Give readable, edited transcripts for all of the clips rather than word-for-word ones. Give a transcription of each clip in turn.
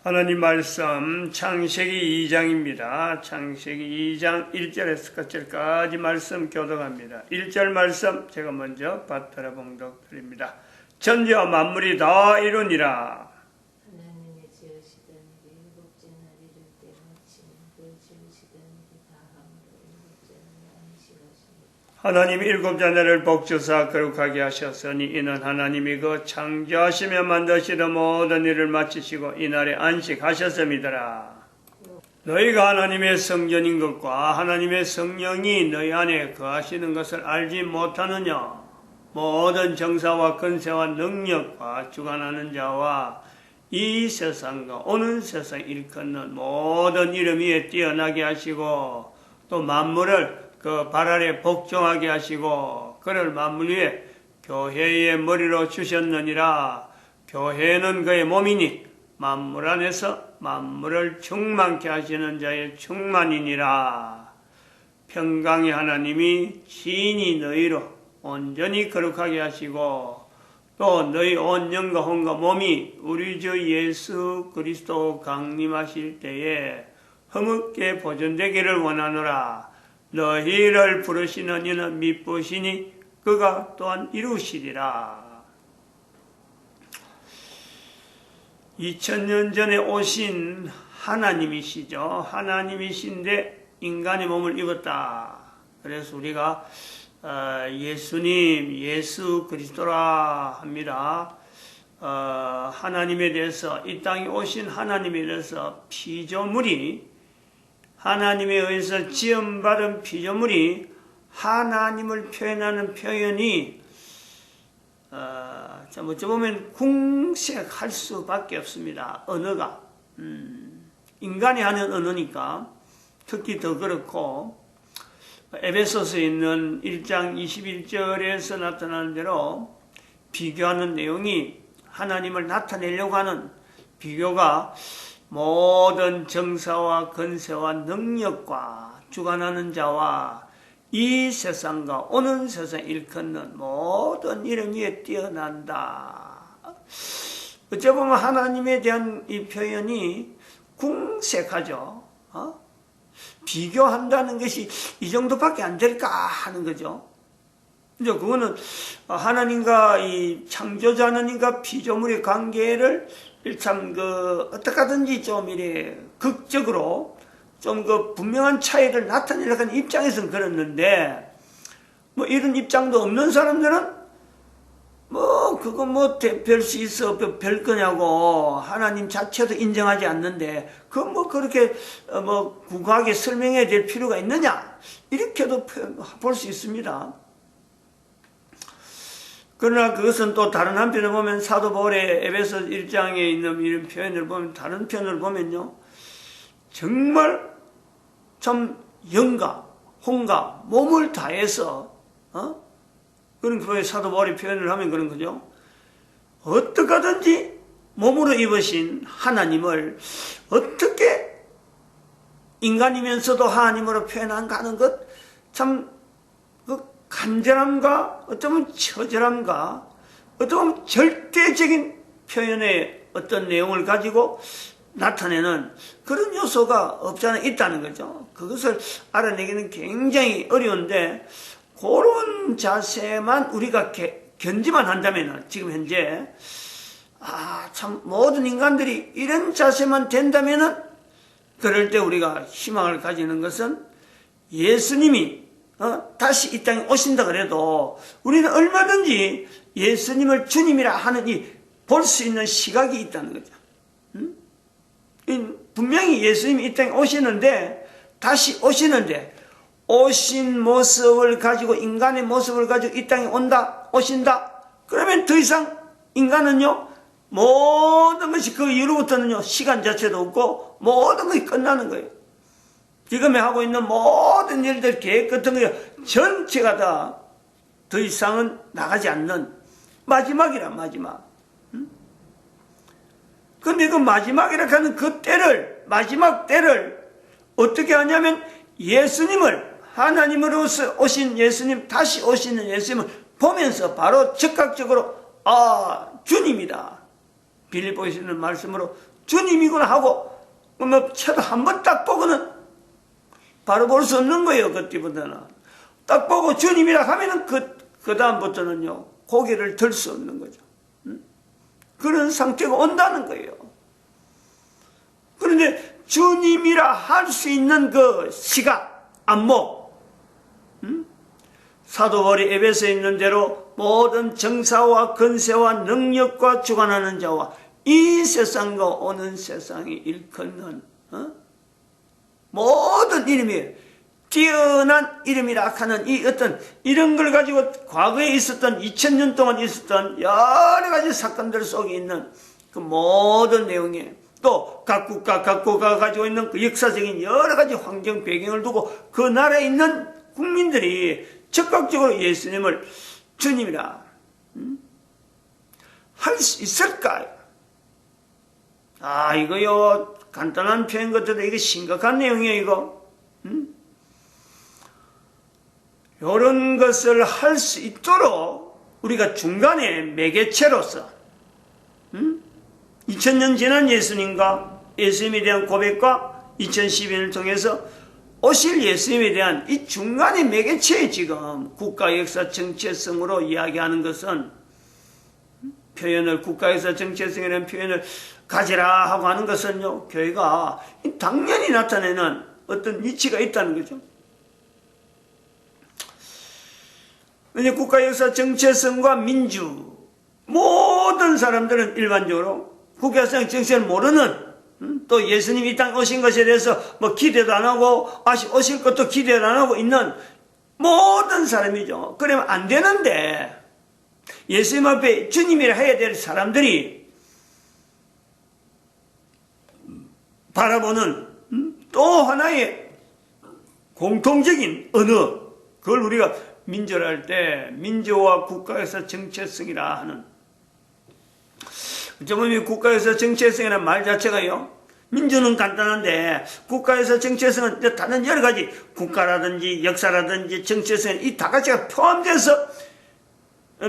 하나님 말씀 창세기 2장입니다. 창세기 2장 1절에서 끝절까지 말씀 교독합니다. 1절 말씀 제가 먼저 받들어 봉독 드립니다. 천지와 만물이 다 이루니라. 하나님의 지으시던 일이 일곱째 날 이를 때 마치니 그 지으시던 일이 다함으로 일곱째 날 안식하시니 하나님이 일곱째 날을 복주사 거룩하게 하셨으니 이는 하나님이 그 창조하시며 만드시던 모든 일을 마치시고 이날에 안식하셨음이더라. 너희가 하나님의 성전인 것과 하나님의 성령이 너희 안에 거하시는 것을 알지 못하느냐? 모든 정사와 권세와 능력과 주관하는 자와 이 세상과 오는 세상 일컫는 모든 이름 위에 뛰어나게 하시고 또 만물을 그 발 아래 복종하게 하시고 그를 만물 위에 교회의 머리로 주셨느니라. 교회는 그의 몸이니 만물 안에서 만물을 충만케 하시는 자의 충만이니라. 평강의 하나님이 친히 너희로 온전히 거룩하게 하시고 또 너희 온 영과 혼과 몸이 우리 주 예수 그리스도 강림하실 때에 허물게 보존되기를 원하노라. 너희를 부르시는 이는 미쁘시니 그가 또한 이루시리라. 2000년 전에 오신 하나님이시죠. 하나님이신데 인간의 몸을 입었다. 그래서 우리가 예수님, 예수 그리스도라 합니다. 하나님에 대해서 이 땅에 오신 하나님에 대해서 피조물이 하나님에 의해서 지음받은 피조물이 하나님을 표현하는 표현이 어찌 보면 궁색할 수밖에 없습니다. 언어가 인간이 하는 언어니까 특히 더 그렇고 에베소서에 있는 1장 21절에서 나타나는 대로 비교하는 내용이 하나님을 나타내려고 하는 비교가 모든 정사와 권세와 능력과 주관하는 자와 이 세상과 오는 세상 일컫는 모든 이름 위에 뛰어난다. 어찌 보면 하나님에 대한 이 표현이 궁색하죠. 비교한다는 것이 이 정도밖에 안 될까 하는 거죠. 이제 그거는 하나님과 이 창조자 하나님과 피조물의 관계를 참 어떻게든지 좀 이래 극적으로 좀 분명한 차이를 나타내려고 하는 입장에서는 그렇는데 이런 입장도 없는 사람들은 그거 별 수 있어 별 거냐고 하나님 자체도 인정하지 않는데 그렇게 구구하게 설명해야 될 필요가 있느냐 이렇게도 볼 수 있습니다. 그러나 그것은 또 다른 한편을 보면 사도 바울의 에베소 1장에 있는 이런 표현을 보면 다른 편을 보면요 정말 참 영과 혼과 몸을 다해서 그런 그의 사도 바울의 표현을 하면 그런 거죠. 어떻게 하든지 몸으로 입으신 하나님을 어떻게 인간이면서도 하나님으로 표현한가 하는 것 참 간절함과 어쩌면 처절함과 어쩌면 절대적인 표현의 어떤 내용을 가지고 나타내는 그런 요소가 없잖아 있다는 거죠. 그것을 알아내기는 굉장히 어려운데 그런 자세만 우리가 견지만 한다면 지금 현재 참 모든 인간들이 이런 자세만 된다면은 그럴 때 우리가 희망을 가지는 것은 예수님이 다시 이 땅에 오신다 그래도 우리는 얼마든지 예수님을 주님이라 하는 볼 수 있는 시각이 있다는 거죠. 분명히 예수님이 이 땅에 오시는데 다시 오시는데 오신 모습을 가지고 인간의 모습을 가지고 이 땅에 오신다 그러면 더 이상 인간은요 모든 것이 그 이후로부터는요 시간 자체도 없고 모든 것이 끝나는 거예요. 지금에 하고 있는 모든 일들 계획 같은 거 전체가 다 더 이상은 나가지 않는 마지막이란 마지막. 그런데 그 마지막이라고 하는 그 때를 마지막 때를 어떻게 하냐면 예수님을 하나님으로서 오신 예수님 다시 오시는 예수님을 보면서 바로 즉각적으로 주님이다. 빌립보에 있는 말씀으로 주님이구나 하고 뭐 채도 한번 딱 보고는 바로 볼 수 없는 거예요. 그때부터는 딱 보고 주님이라 하면은 그 다음부터는요 고개를 들 수 없는 거죠. 그런 상태가 온다는 거예요. 그런데 주님이라 할 수 있는 그 시각, 안목, 사도 바울이 에베소에 있는 대로 모든 정사와 권세와 능력과 주관하는 자와 이 세상과 오는 세상이 일컫는 모든 이름이에요. 뛰어난 이름이라 하는 이 어떤 이런 걸 가지고 과거에 있었던 2000년 동안 있었던 여러 가지 사건들 속에 있는 그 모든 내용에 또 각 국가가 가지고 있는 그 역사적인 여러 가지 환경 배경을 두고 그 나라에 있는 국민들이 적극적으로 예수님을 주님이라 할 수 있을까요? 이거요 간단한 표현 같아도 이거 심각한 내용이에요. 이거 이런 것을 할 수 있도록 우리가 중간에 매개체로서 2000년 지난 예수님과 예수님에 대한 고백과 2012년을 통해서 오실 예수님에 대한 이 중간의 매개체에 지금 국가 역사 정체성으로 이야기하는 것은 표현을 국가 역사 정체성이라는 표현을 가지라 하고 하는 것은요 교회가 당연히 나타내는 어떤 위치가 있다는 거죠. 이제 국가 역사 정체성과 민주 모든 사람들은 일반적으로 국가 역사 정체성을 모르는 또 예수님이 이 땅에 오신 것에 대해서 뭐 기대도 안 하고 오실 것도 기대도 안 하고 있는 모든 사람이죠. 그러면 안 되는데 예수님 앞에 주님이라 해야 될 사람들이 바라보는 또 하나의 공통적인 언어 그걸 우리가 민주를 할 때 민주와 국가에서 정체성이라 하는 어쩌면 국가에서 정체성이라는 말 자체가요 민주는 간단한데 국가에서 정체성은 다른 여러 가지 국가라든지 역사라든지 정체성 이 다 가지가 포함돼서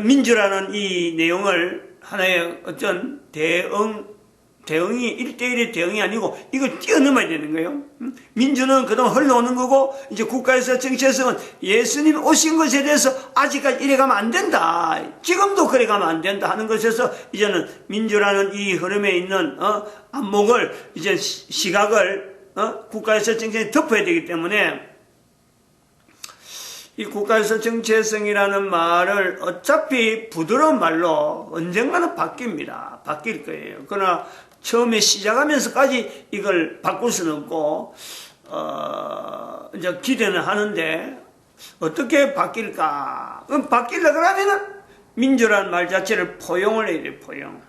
민주라는 이 내용을 하나의 어떤 대응이 1대1의 대응이 아니고 이걸 뛰어넘어야 되는 거예요. 민주는 그동안 흘러오는 거고 이제 국가에서 정체성은 예수님 오신 것에 대해서 아직까지 이래 가면 안 된다. 지금도 그래 가면 안 된다 하는 것에서 이제는 민주라는 이 흐름에 있는 안목을 이제 시각을 국가에서 정체성에 덮어야 되기 때문에 이 국가에서 정체성이라는 말을 어차피 부드러운 말로 언젠가는 바뀝니다. 바뀔 거예요. 그러나 처음에 시작하면서까지 이걸 바꿀 수는 없고 이제 기대는 하는데 어떻게 바뀔까? 그럼 바뀌려 그러면은 민주라는 말 자체를 포용을 해야 돼요. 포용.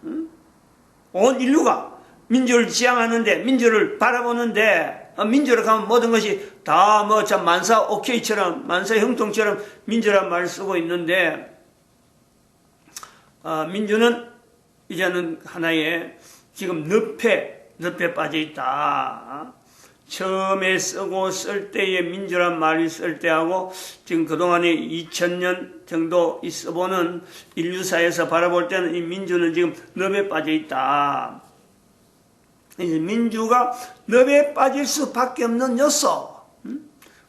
온 인류가 민주를 지향하는데 민주를 바라보는데 민주로 가면 모든 것이 다 뭐 참 만사 오케이처럼 만사 형통처럼 민주란 말을 쓰고 있는데 민주는 이제는 하나의 지금 늪에 빠져 있다. 처음에 쓰고 쓸 때의 민주란 말을 쓸 때하고 지금 그동안에 2000년 정도 있어보는 인류사에서 바라볼 때는 이 민주는 지금 늪에 빠져 있다. 민주가 늪에 빠질 수밖에 없는 요소.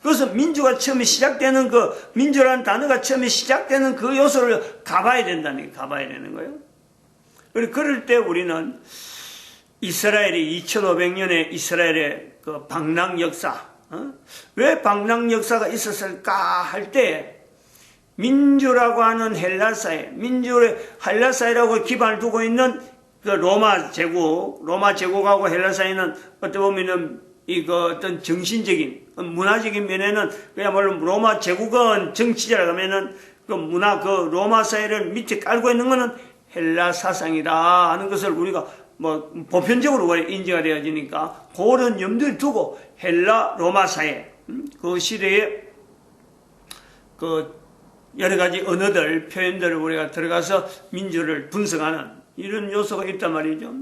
그래서 민주가 처음에 시작되는 민주라는 단어가 처음에 시작되는 그 요소를 가봐야 된다는 가봐야 되는 거예요. 그럴 때 우리는 이스라엘이 2500년의 이스라엘의 그 방랑 역사, 왜 방랑 역사가 있었을까 할 때 민주라고 하는 헬라사회, 민주의 헬라사회라고 기반을 두고 있는 그 로마 제국하고 헬라 사이는 어떻게 보면은 어떤 정신적인, 문화적인 면에는 그야말로 로마 제국은 정치자라고 하면은 그 문화, 그 로마 사회를 밑에 깔고 있는 거는 헬라 사상이다 하는 것을 우리가 뭐 보편적으로 인지가 되어지니까 그런 염두에 두고 헬라 로마 사회, 그 시대에 그 여러 가지 언어들, 표현들을 우리가 들어가서 민주를 분석하는 이런 요소가 있단 말이죠.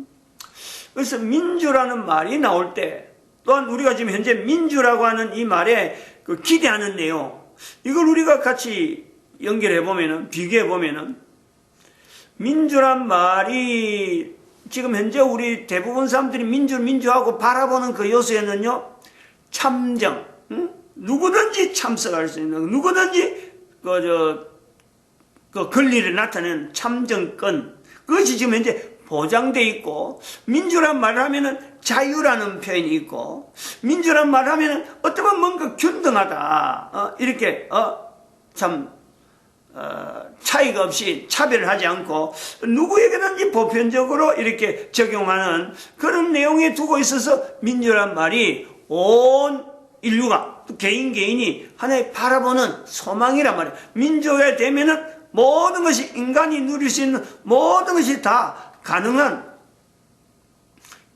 그래서 민주라는 말이 나올 때 또한 우리가 지금 현재 민주라고 하는 이 말에 그 기대하는 내용 이걸 우리가 같이 연결해 보면은 비교해 보면은 민주란 말이 지금 현재 우리 대부분 사람들이 민주하고 바라보는 그 요소에는요, 참정, 누구든지 참석할 수 있는, 누구든지 그 권리를 나타내는 참정권, 그것이 지금 현재 보장돼 있고, 민주란 말을 하면은 자유라는 표현이 있고, 민주란 말을 하면은 어쩌면 뭔가 균등하다, 이렇게 차이가 없이 차별하지 않고 누구에게든지 보편적으로 이렇게 적용하는 그런 내용에 두고 있어서 민주란 말이 온 인류가 개인이 하나의 바라보는 소망이란 말이에요. 민주가 되면은 모든 것이 인간이 누릴 수 있는 모든 것이 다 가능한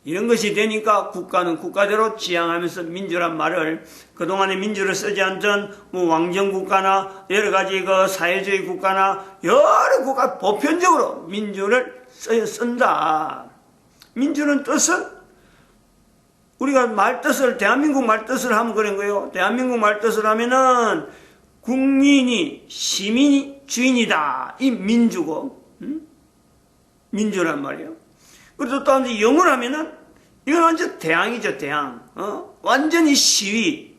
이런 것이 되니까 국가는 국가대로 지향하면서 민주란 말을 그동안에 민주를 쓰지 않던 왕정국가나 여러 가지 그 사회주의 국가나 여러 국가 보편적으로 민주를 쓴다. 민주는 뜻은 우리가 말뜻을 대한민국 말뜻을 하면 그런 거예요. 대한민국 말뜻을 하면은 국민이 시민이 주인이다. 이 민주고 민주란 말이에요. 그래서 또 영어로 하면은 이건 완전 대항이죠, 대항. 완전히 시위.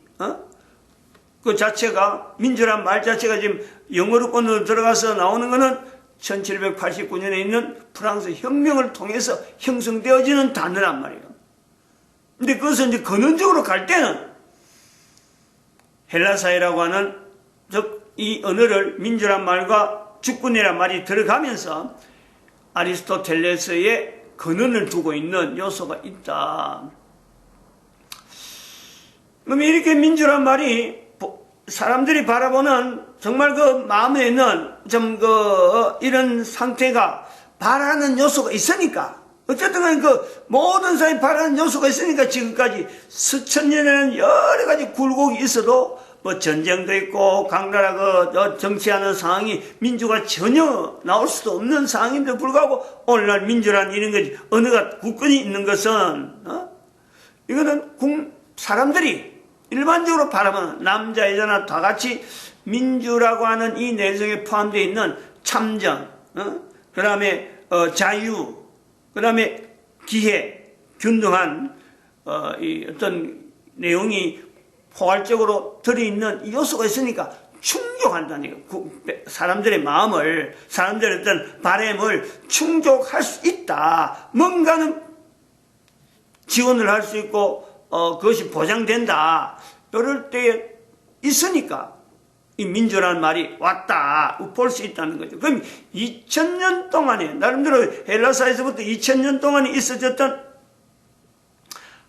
그 자체가 민주란 말 자체가 지금 영어로권으로 들어가서 나오는 거는 1789년에 있는 프랑스 혁명을 통해서 형성되어지는 단어란 말이에요. 근데 그것은 이제 근원적으로 갈 때는 헬라사회라고 하는 즉 이 언어를 민주란 말과 주권이란 말이 들어가면서 아리스토텔레스의 근원을 두고 있는 요소가 있다. 그럼 이렇게 민주란 말이 사람들이 바라보는 정말 그 마음에 있는 이런 상태가 바라는 요소가 있으니까 어쨌든 그 모든 사람이 바라는 요소가 있으니까 지금까지 수천 년에는 여러 가지 굴곡이 있어도 뭐 전쟁도 있고 강나라 정치하는 상황이 민주가 전혀 나올 수도 없는 상황인데도 불구하고 오늘날 민주란 이런 것이 언어가 굳건히 있는 것은 이거는 사람들이 일반적으로 바라보는 남자 여자나 다 같이 민주라고 하는 이 내성에 포함되어 있는 참정, 그 다음에 자유, 그 다음에 기회, 균등한 이 어떤 내용이 포괄적으로 들어있는 요소가 있으니까 충족한다는 거예요. 사람들의 마음을, 사람들의 어떤 바람을 충족할 수 있다. 뭔가는 지원을 할 수 있고 그것이 보장된다. 이럴 때에 있으니까 이 민주라는 말이 왔다 볼 수 있다는 거죠. 그럼 2000년 동안에 나름대로 헬라사에서부터 2000년 동안에 있어졌던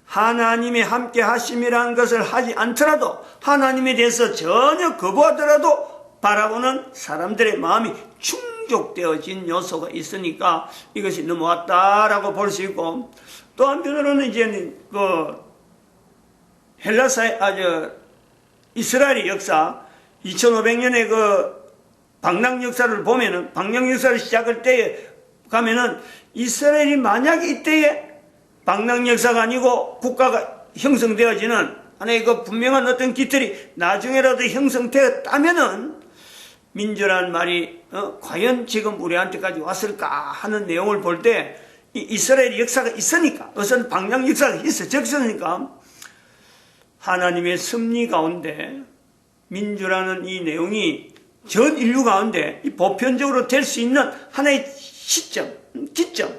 하나님의 함께 하심이라는 것을 하지 않더라도 하나님에 대해서 전혀 거부하더라도 바라보는 사람들의 마음이 충족되어진 요소가 있으니까 이것이 넘어왔다라고 볼 수 있고, 또 한편으로는 이제 이스라엘의 역사 2500년의 방랑 역사를 보면은 방랑 역사를 시작할 때에 가면은 이스라엘이 만약에 이때에 방랑 역사가 아니고 국가가 형성되어지는 하나의 분명한 어떤 깃털이 나중에라도 형성되었다면은 민주라는 말이 과연 지금 우리한테까지 왔을까 하는 내용을 볼 때 이스라엘 역사가 있으니까 우선 방랑 역사가 적었으니까 하나님의 섭리 가운데 민주라는 이 내용이 전 인류 가운데 보편적으로 될 수 있는 하나의 시점, 기점,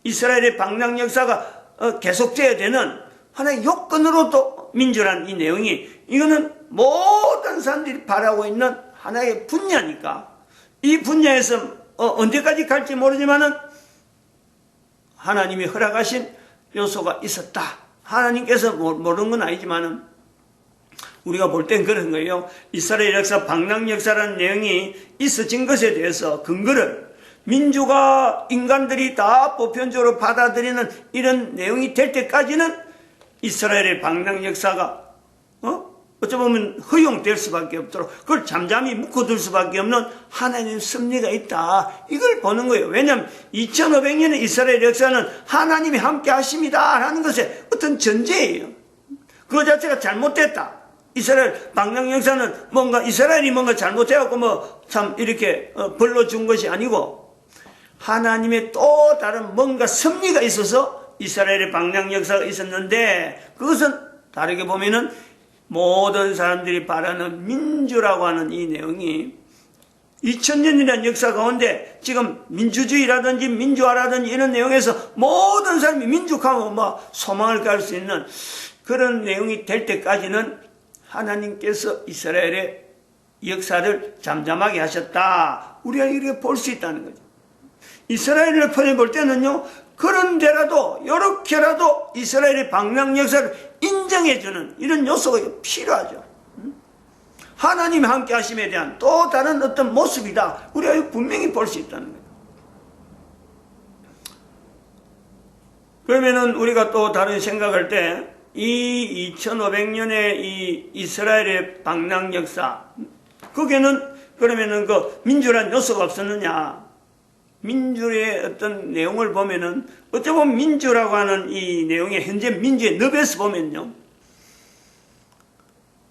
이스라엘의 방랑 역사가 계속돼야 되는 하나의 요건으로도 민주라는 이 내용이 이거는 모든 사람들이 바라고 있는 하나의 분야니까 이 분야에서 언제까지 갈지 모르지만은 하나님이 허락하신 요소가 있었다. 하나님께서 모르는 건 아니지만은 우리가 볼 땐 그런 거예요. 이스라엘 역사, 방랑 역사라는 내용이 있어진 것에 대해서 근거를 민주가 인간들이 다 보편적으로 받아들이는 이런 내용이 될 때까지는 이스라엘의 방랑 역사가 어쩌면 허용될 수밖에 없도록 그걸 잠잠히 묵혀둘 수밖에 없는 하나님의 섭리가 있다. 이걸 보는 거예요. 왜냐하면 2500년의 이스라엘 역사는 하나님이 함께 하십니다 라는 것의 어떤 전제예요. 그 자체가 잘못됐다. 이스라엘 방랑 역사는 이스라엘이 뭔가 잘못해갖고 참 이렇게 벌러 준 것이 아니고 하나님의 또 다른 뭔가 섭리가 있어서 이스라엘의 방랑 역사가 있었는데, 그것은 다르게 보면은 모든 사람들이 바라는 민주라고 하는 이 내용이 2000년이라는 역사 가운데 지금 민주주의라든지 민주화라든지 이런 내용에서 모든 사람이 민족하면 소망을 가질 수 있는 그런 내용이 될 때까지는 하나님께서 이스라엘의 역사를 잠잠하게 하셨다. 우리가 이렇게 볼 수 있다는 거죠. 이스라엘을 볼 때는요, 그런데라도, 이렇게라도 이스라엘의 방랑 역사를 인정해주는 이런 요소가 필요하죠. 하나님이 함께 하심에 대한 또 다른 어떤 모습이다. 우리가 분명히 볼 수 있다는 거예요. 그러면은 우리가 또 다른 생각할 때, 이 2500년의 이 이스라엘의 방랑 역사, 거기에는 그러면은 그 민주란 요소가 없었느냐? 민주의 어떤 내용을 보면은, 어찌 보면 민주라고 하는 이 내용의 현재 민주의 늪에서 보면요,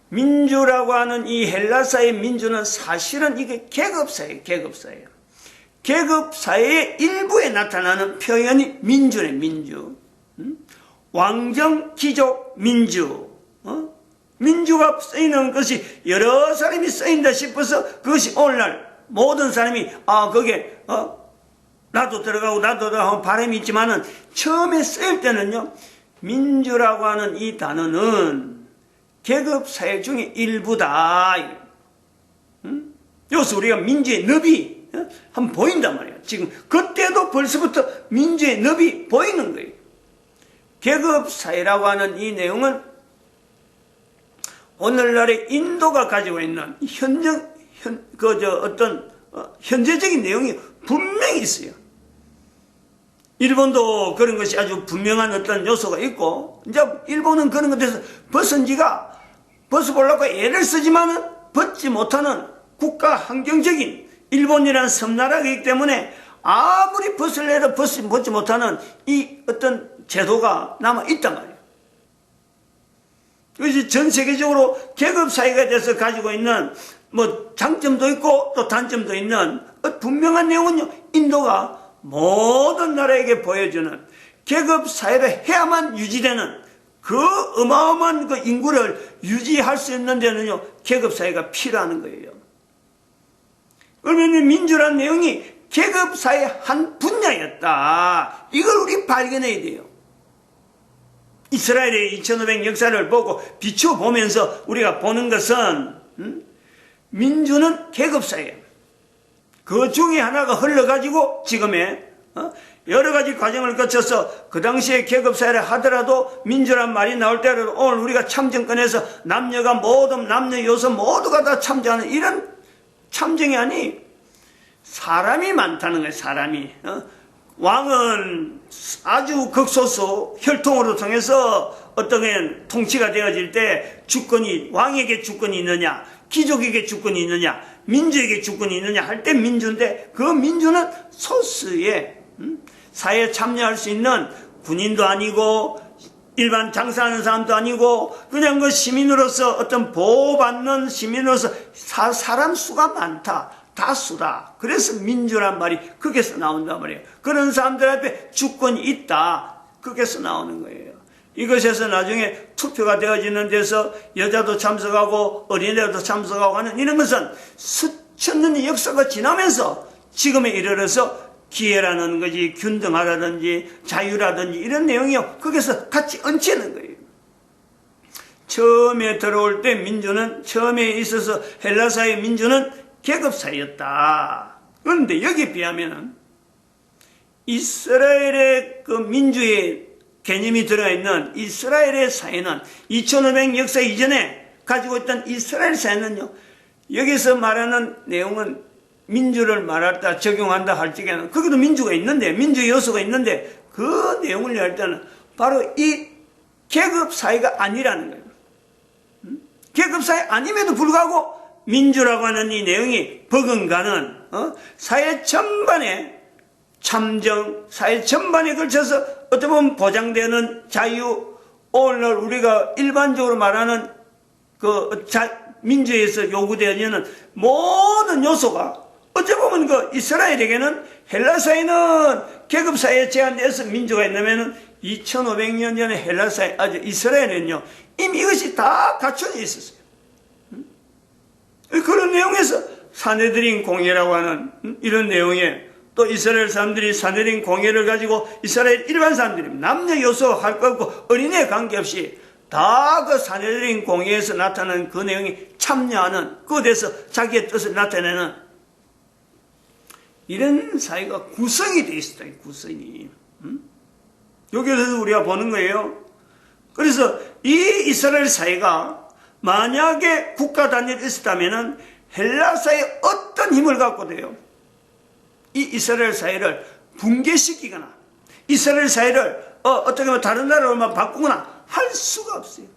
민주라고 하는 이 헬라사의 민주는 사실은 이게 계급사예요. 계급사예요. 계급사의 일부에 나타나는 표현이 민주네, 민주. 왕정, 귀족, 민주. 민주가 쓰이는 것이 여러 사람이 쓰인다 싶어서 그것이 오늘날 모든 사람이 거기에 나도 들어가고 바람이 있지만은 처음에 쓰일 때는요, 민주라고 하는 이 단어는 계급사회 중에 일부다. 여기서 우리가 민주의 늪이 한번 보인단 말이에요. 지금 그때도 벌써부터 민주의 늪이 보이는 거예요. 계급사회라고 하는 이 내용은 오늘날의 인도가 가지고 있는 현재적인 내용이 분명히 있어요. 일본도 그런 것이 아주 분명한 어떤 요소가 있고, 이제 일본은 그런 것에서 벗어보려고 애를 쓰지만은 벗지 못하는 국가 환경적인 일본이라는 섬나라이기 때문에 아무리 벗을래도 벗지 못하는 이 어떤 제도가 남아있단 말이에요. 그래서 전 세계적으로 계급사회가 돼서 가지고 있는 장점도 있고 또 단점도 있는 분명한 내용은요, 인도가 모든 나라에게 보여주는 계급사회를 해야만 유지되는 그 어마어마한 그 인구를 유지할 수 있는 데는요, 계급사회가 필요한 거예요. 그러면 민주라는 내용이 계급사회의 한 분야였다. 이걸 우리 발견해야 돼요. 이스라엘의 2500 역사를 보고 비춰보면서 우리가 보는 것은 민주는 계급사회예요. 그 중에 하나가 흘러가지고 지금의 여러 가지 과정을 거쳐서 그 당시에 계급사회를 하더라도 민주란 말이 나올 때라도 오늘 우리가 참정권에서 남녀가 남녀 요소 모두가 다 참정하는 이런 참정이 아니, 사람이 많다는 거예요. 사람이. 왕은 아주 극소수 혈통으로 통해서 어떤 통치가 되어질 때 왕에게 주권이 있느냐, 귀족에게 주권이 있느냐, 민주에게 주권이 있느냐 할 때 민주인데, 그 민주는 소수의 사회에 참여할 수 있는 군인도 아니고 일반 장사하는 사람도 아니고 그냥 그 시민으로서 어떤 보호받는 시민으로서 사람 수가 많다. 다수다. 그래서 민주란 말이 거기서 나온단 말이에요. 그런 사람들 앞에 주권이 있다. 거기서 나오는 거예요. 이것에서 나중에 투표가 되어지는 데서 여자도 참석하고 어린애도 참석하고 하는 이런 것은 수천 년의 역사가 지나면서 지금에 이르러서 기회라는 것이 균등하다든지 자유라든지 이런 내용이요, 거기서 같이 얹히는 거예요. 처음에 들어올 때 민주는, 처음에 있어서 헬라사의 민주는 계급사회였다. 그런데 여기에 비하면 이스라엘의 그 민주의 개념이 들어가 있는 이스라엘의 사회는 2500 역사 이전에 가지고 있던 이스라엘 사회는요, 여기서 말하는 내용은 민주를 말할 때 적용한다 할 적에는 거기도 민주가 있는데, 민주의 요소가 있는데 그 내용을 할 때는 바로 이 계급사회가 아니라는 거예요. 계급사회 아님에도 불구하고 민주라고 하는 이 내용이 버금가는 사회 전반에 참정, 사회 전반에 걸쳐서 어떻게 보면 보장되는 자유, 오늘날 우리가 일반적으로 말하는 민주에서 요구되어지는 모든 요소가 어찌 보면 그 이스라엘에게는 헬라 사회는 계급 사회에 제한돼서 민주가 있냐면은 2500년 전에 헬라 사회, 이스라엘은요, 이미 이것이 다 갖춰져 있었어요. 그런 내용에서 사내들인 공예라고 하는 이런 내용에 또 이스라엘 사람들이 사내들인 공예를 가지고 이스라엘 일반 사람들이 남녀 요소 할 거 없고 어린애 관계없이 다 그 사내들인 공예에서 나타나는 그 내용이 참여하는 그에 대해서 자기의 뜻을 나타내는 이런 사회가 구성이 되어 있었다. 구성이. 여기에서 우리가 보는 거예요. 그래서 이 이스라엘 사회가 만약에 국가 단위로 있었다면 헬라 사회의 어떤 힘을 갖고 돼요? 이 이스라엘 사회를 붕괴시키거나 이스라엘 사회를 어떻게 보면 다른 나라로만 바꾸거나 할 수가 없어요.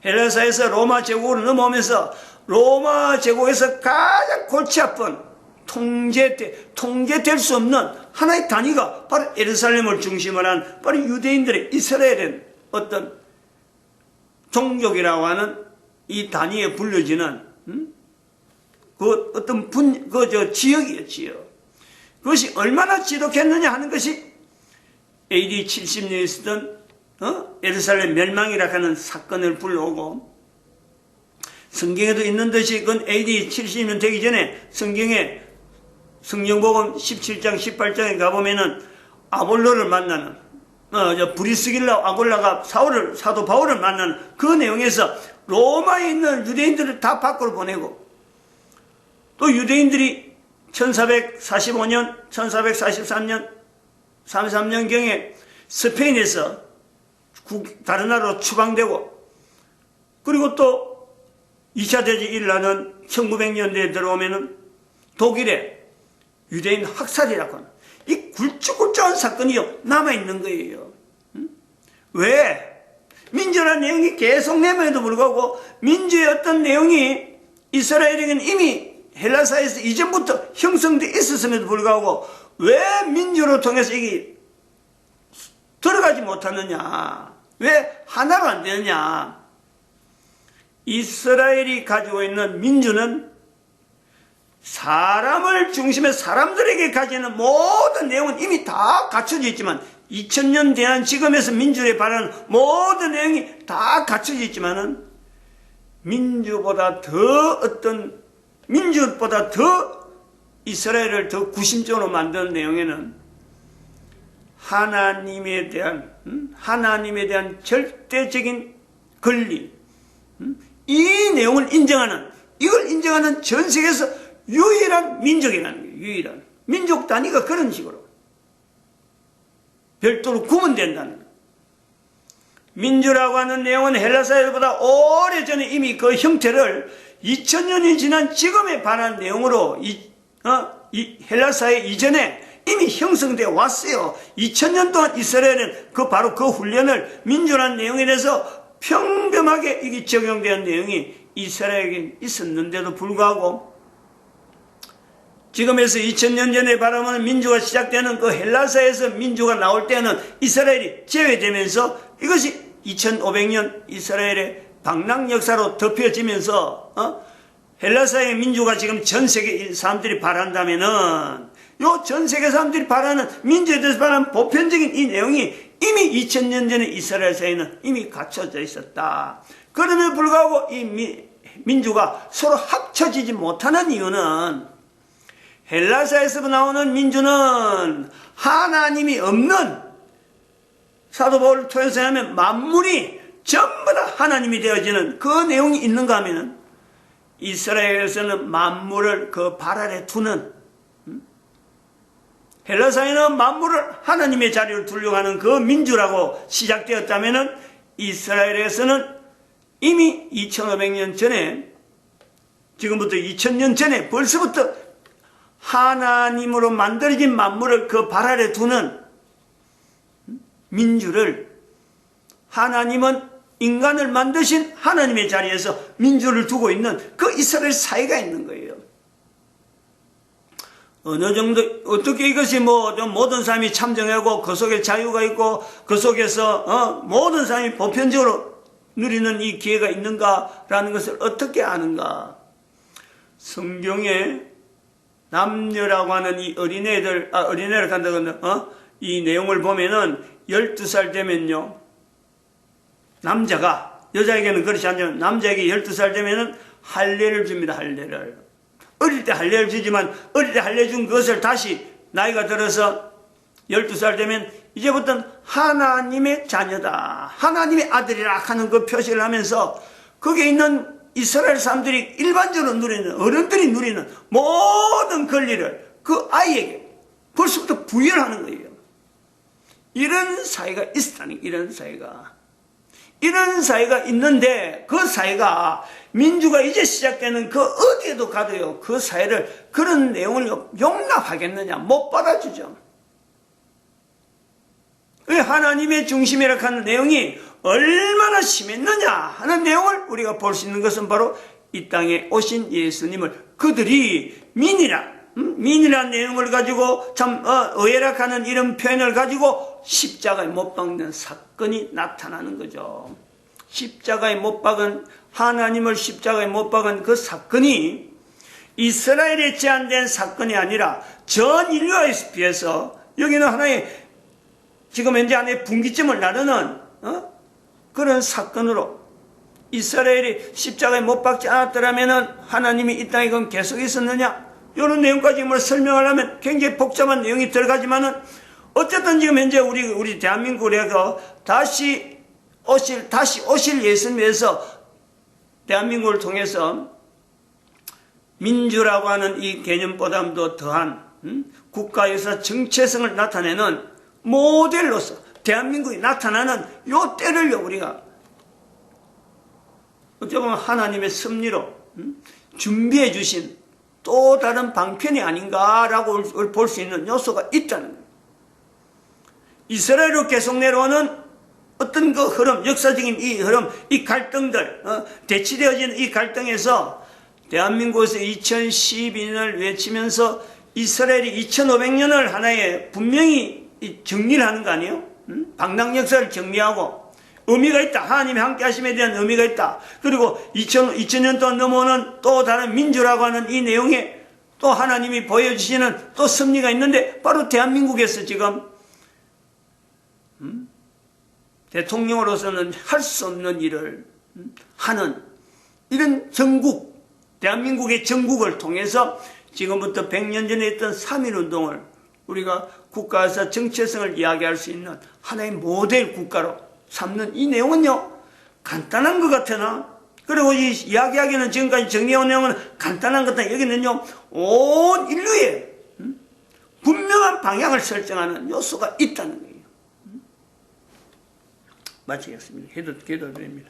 헬라 사회에서 로마 제국으로 넘어오면서 로마 제국에서 가장 골치 아픈 통제될 수 없는 하나의 단위가 바로 예루살렘을 중심으로 한 바로 유대인들의 이스라엘은 어떤 종족이라고 하는 이 단위에 불려지는 그 어떤 지역이에요, 지역. 그것이 얼마나 지독했느냐 하는 것이 AD 70년에 있었던 예루살렘 멸망이라 하는 사건을 불러오고 성경에도 있는 듯이 그건 AD 70년 되기 전에 성경에 성경복음 17장 18장에 가보면은 아볼로를 만나는 브리스길라 아골라가 사도 바울을 만나는 그 내용에서 로마에 있는 유대인들을 다 밖으로 보내고 또 유대인들이 1445년 1443년 33년경에 스페인에서 다른 나라로 추방되고 그리고 또 2차 대전이 일어나는 1900년대에 들어오면은 독일에 유대인 학살이라고 하는 이 굵직굵직한 사건이 남아있는 거예요. 왜? 민주라는 내용이 계속 내면에도 불구하고 민주의 어떤 내용이 이스라엘에게는 이미 헬라 사회에서 이전부터 형성되어 있었음에도 불구하고 왜 민주로 통해서 이게 들어가지 못하느냐? 왜 하나로 안 되느냐? 이스라엘이 가지고 있는 민주는 사람을 중심에 사람들에게 가지는 모든 내용은 이미 다 갖춰져 있지만 2000년 대한 지금에서 민주에 바라는 모든 내용이 다 갖춰져 있지만은 민주보다 더 이스라엘을 더 구심적으로 만드는 내용에는 하나님에 대한 절대적인 권리, 이 내용을 이걸 인정하는 전 세계에서 유일한 민족이라는 거예요. 유일한 민족 단위가 그런 식으로 별도로 구분된다는 거예요. 민주라고 하는 내용은 헬라 사회보다 오래전에 이미 그 형태를 2000년이 지난 지금에 반한 내용으로 이 헬라 사회 이전에 이미 형성되어 왔어요. 2000년 동안 이스라엘은 바로 그 훈련을 민주라는 내용에 대해서 평범하게 이게 적용된 내용이 이스라엘에게 있었는데도 불구하고 지금에서 2000년 전에 바라보는 민주가 시작되는 그 헬라사에서 민주가 나올 때는 이스라엘이 제외되면서 이것이 2500년 이스라엘의 방랑 역사로 덮여지면서 헬라사의 민주가 지금 전 세계 사람들이 바란다면은 요 전 세계 사람들이 바라는 민주에 대해서 바라는 보편적인 이 내용이 이미 2000년 전에 이스라엘 사회는 이미 갖춰져 있었다. 그럼에도 불구하고 이 민주가 서로 합쳐지지 못하는 이유는 헬라사에서 나오는 민주는 하나님이 없는 사도 바울을 통해서 하면 만물이 전부 다 하나님이 되어지는 그 내용이 있는가 하면은 이스라엘에서는 만물을 그 발 아래 두는 헬라사에는 만물을 하나님의 자리로 두려고 하는 그 민주라고 시작되었다면은 이스라엘에서는 이미 2500년 전에 지금부터 2000년 전에 벌써부터 하나님으로 만들어진 만물을 그 발 아래 두는 민주를 하나님은 인간을 만드신 하나님의 자리에서 민주를 두고 있는 그 이스라엘 사회가 있는 거예요. 어느 정도 어떻게 이것이 모든 사람이 참정하고 그 속에 자유가 있고 그 속에서 모든 사람이 보편적으로 누리는 이 기회가 있는가라는 것을 어떻게 아는가? 성경에 남녀라고 하는 이 어린애를 간다거나, 이 내용을 보면은 12살 되면요. 남자가, 여자에게는 그렇지 않지만 남자에게 12살 되면은 할례를 줍니다, 할례를. 어릴 때 할례를 주지만 어릴 때 할례 준 것을 다시 나이가 들어서 12살 되면 이제부터는 하나님의 자녀다. 하나님의 아들이라 하는 그 표시를 하면서 거기에 있는 이스라엘 사람들이 일반적으로 누리는, 어른들이 누리는 모든 권리를 그 아이에게 벌써부터 부여하는 거예요. 이런 사회가 있다는, 이런 사회가 있는데 그 사회가 민주가 이제 시작되는 그 어디에도 가도요, 그 사회를 그런 내용을 용납하겠느냐? 못 받아주죠. 하나님의 중심이라고 하는 내용이 얼마나 심했느냐 하는 내용을 우리가 볼 수 있는 것은 바로 이 땅에 오신 예수님을 그들이 민이란 내용을 가지고 참 의외락하는 이런 표현을 가지고 십자가에 못 박는 사건이 나타나는 거죠. 십자가에 못 박은, 하나님을 십자가에 못 박은 그 사건이 이스라엘에 제한된 사건이 아니라 전 인류에 비해서 여기는 하나의 지금 현재 안에 분기점을 나누는 그런 사건으로, 이스라엘이 십자가에 못 박지 않았더라면 하나님이 이 땅에 그럼 계속 있었느냐? 이런 내용까지 설명하려면 굉장히 복잡한 내용이 들어가지만은 어쨌든 지금 현재 우리 대한민국에서 다시 오실 예수님에서 대한민국을 통해서 민주라고 하는 이 개념보다도 더한 국가에서 정체성을 나타내는 모델로서 대한민국이 나타나는 요 때를 우리가 어떻게 보면 하나님의 섭리로 준비해 주신 또 다른 방편이 아닌가라고 볼 수 있는 요소가 있다는 거예요. 이스라엘로 계속 내려오는 어떤 그 흐름, 역사적인 이 흐름, 이 갈등들, 대치되어진 이 갈등에서 대한민국에서 2012년을 외치면서 이스라엘이 2500년을 하나의 분명히 정리를 하는 거 아니에요? 방랑 역사를 정리하고 의미가 있다. 하나님이 함께 하심에 대한 의미가 있다. 그리고 2000년 동안 넘어오는 또 다른 민주라고 하는 이 내용에 또 하나님이 보여주시는 또 섭리가 있는데 바로 대한민국에서 지금 대통령으로서는 할 수 없는 일을 하는 이런 정국, 대한민국의 정국을 통해서 지금부터 100년 전에 했던 3.1운동을 우리가 국가에서 정체성을 이야기할 수 있는 하나의 모델 국가로 삼는 이 내용은요, 간단한 것 같으나, 그리고 이 이야기하기는 지금까지 정리해온 내용은 간단한 것 같으나 여기는요, 온 인류의 분명한 방향을 설정하는 요소가 있다는 거예요. 마치겠습니다. 기도드립니다.